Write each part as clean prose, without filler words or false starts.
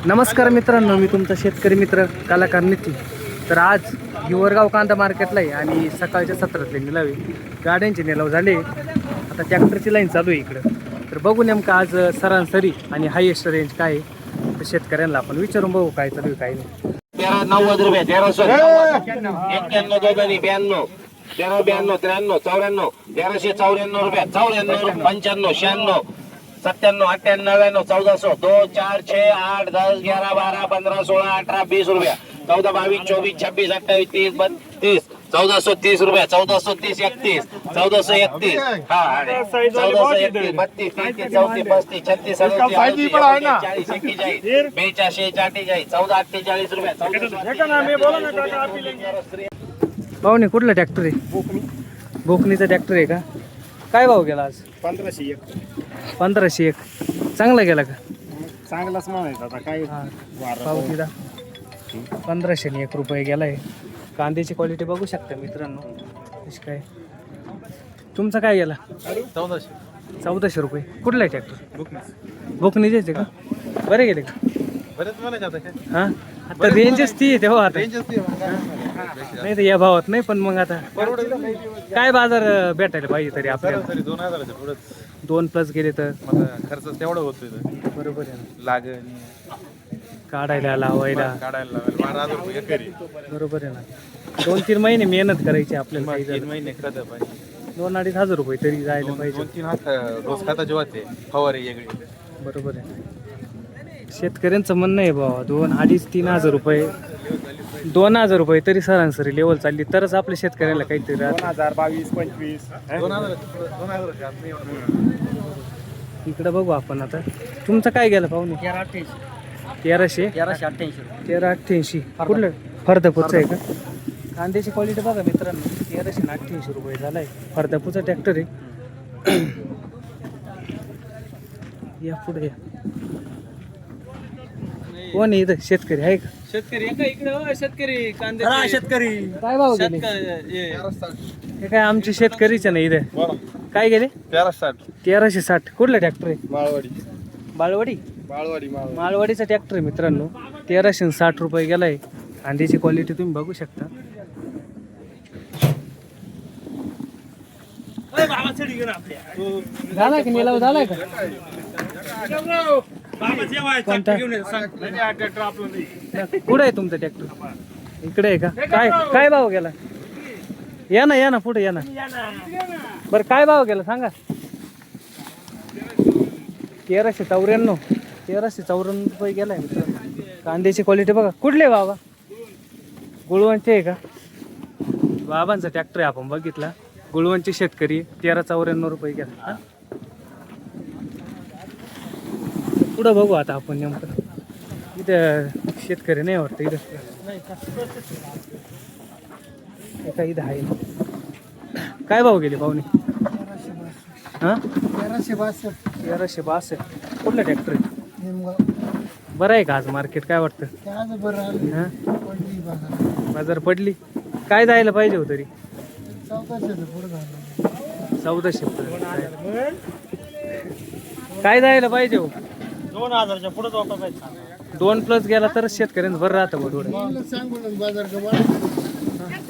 नमस्कार मित्रांनो, मी तुमचा शेतकरी मित्र कलाकार नितीन. तर आज हिवरगाव कांदा मार्केटला आहे आणि सकाळच्या सत्रातले निलावे गाड्यांचे निलाव झाले. आता ट्रॅक्टरची लाईन चालू आहे इकडं. तर बघू नेमकं आज सरासरी आणि हायेस्ट रेंज काय आहे. तर शेतकऱ्यांना आपण विचारून बघू काय चालू आहे काय नाही. 90 रुपये 1391 92 92 13 92 93 94 1394 रुपये 94 95 96 97 98 99 1400 2 4 6 8 10 11 12 15 16 18 20 रुपये 14 22 24 26 28 30 32 1430 रुपये 1430 31 1431 हा 1431 32 33 34 35 36 37 40 41 42 43 14 रुपये पाहुणे कुठला ट्रॅक्टर आहे? बोकणीचा ट्रॅक्टर आहे का? काय भाव गेला आज? 1501. चांगला गेला का? चांगलाच म्हणायचा आता काय पावतीला 1501 रुपये गेलाय. कांद्याची क्वालिटी बघू शकता मित्रांनो कशी काय. तुमचा काय गेला? 1400 रुपये. कुठला आहे ट्रॅक्टर? बोकणीचे का? बरे गेले का? बरेच म्हणायचं आता काय हां आता रेंजच ती आहे तेव्हा आता नाही तर या भावात नाही. पण मग आता काय बाजार भेटायला पाहिजे तरी आपल्याला? 2000च्या पुढेच 2+ गेले तर मला खर्च तेवढा होतोय बरोबर आहे ना. लागण काढायला लावायला काढायला लावायला 12,000 रुपये एकरी. बरोबर आहे ना. 2-3 महिने मेहनत करायची आपल्याला. काही 3 झालं महिने खत पाहिजे 2-2.5 हजार रुपये तरी जायला पाहिजे. 2-3 हात रोज खाता जेव्हा ते फवारे वेगळी. बरोबर आहे. शेतकऱ्यांचं म्हणणं आहे बाबा 2-2.5-3 हजार रुपये 2,000 रुपये तरी सरासरी लेवल चालली तरच आपल्या शेतकऱ्याला काहीतरी राहतं. 2022-25 2000 इकडं बघू आपण आता. तुमचं काय गेलं पाहुणे? 1388. कुठलं फरदापूरचं आहे का? कांद्याची क्वालिटी बघा मित्रांनो. 1388 रुपये झाला आहे. फरदापूरचा ट्रॅक्टर आहे. या पुढे या. कोण आहे इथं? शेतकरी आहे का? शेतकरी शेतकरी कांदे शेतकरी काय भाव गेले? हे काय आमचे शेतकरीच नाही इथं. काय गेले? 1360. कुठला ट्रॅक्टर आहे? बाळवाडी. माळवाडीचा ट्रॅक्टर आहे मित्रांनो. 1360 रुपये गेलाय. कांद्याची क्वालिटी तुम्ही बघू शकता. झालाय का निलाव? झालाय का? कुठे आहे तुमचं ट्रॅक्टर? इकडे आहे का? काय भाव गेला? या ना पुढे या ना. बरं काय भाव गेला सांगा? 1394 रुपये गेलाय मित्रांनो. कांद्याची क्वालिटी बघा. कुठले बाबा? गुळवंचे आहे का? बाबांचा ट्रॅक्टर आहे आपण बघितला. गुळवंचे शेतकरी. 1394 रुपये गेला. पुढं बघू आता आपण नेमकं. इथं शेतकरी नाही वाटतं इथं. एका इथं आहे. काय भाव गेले पाहुणे? हां 1362. कुठलं ट्रॅक्टर आहे? बरं आहे का आज मार्केट? काय वाटतं? हां बाजार पडली. काय जायला पाहिजे हो तरी? 1400. काय जायला पाहिजे हो? 2000च्या पुढे 2+ गेला तर शेतकऱ्यांचं बरं राहतं बघ थोडं.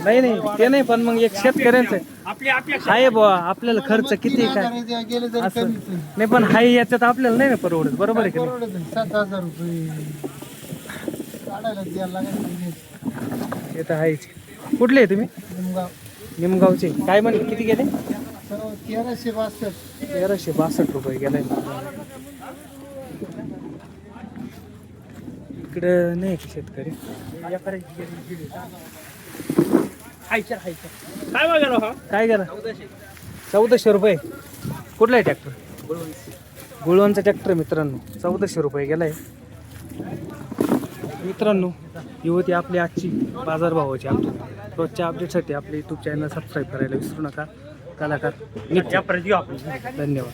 नाही ते नाही. पण मग एक शेतकऱ्यांचं आहे बुवा. आपल्याला खर्च किती काय असं नाही. पण हाय याच्यात आपल्याला नाही ना परवडत. बरोबर आहे की नाही? 7,000 रुपये काढायला द्यायला लागेल. हे तर आहेच. कुठले आहे तुम्ही? निमगावचे. काय म्हणले किती गेले? 1362 रुपये गेलाय. इकडं नाही की शेतकरी. काय गेला? 1400 रुपये. कुठला आहे ट्रॅक्टर? गुळवंचा ट्रॅक्टर मित्रांनो. 1400 रुपये गेलाय. मित्रांनो ही होती आपली आजची बाजारभावाची अपडेट. रोजच्या अपडेटसाठी आपले यूट्यूब चॅनल सबस्क्राईब करायला विसरू नका. कलाकार धन्यवाद.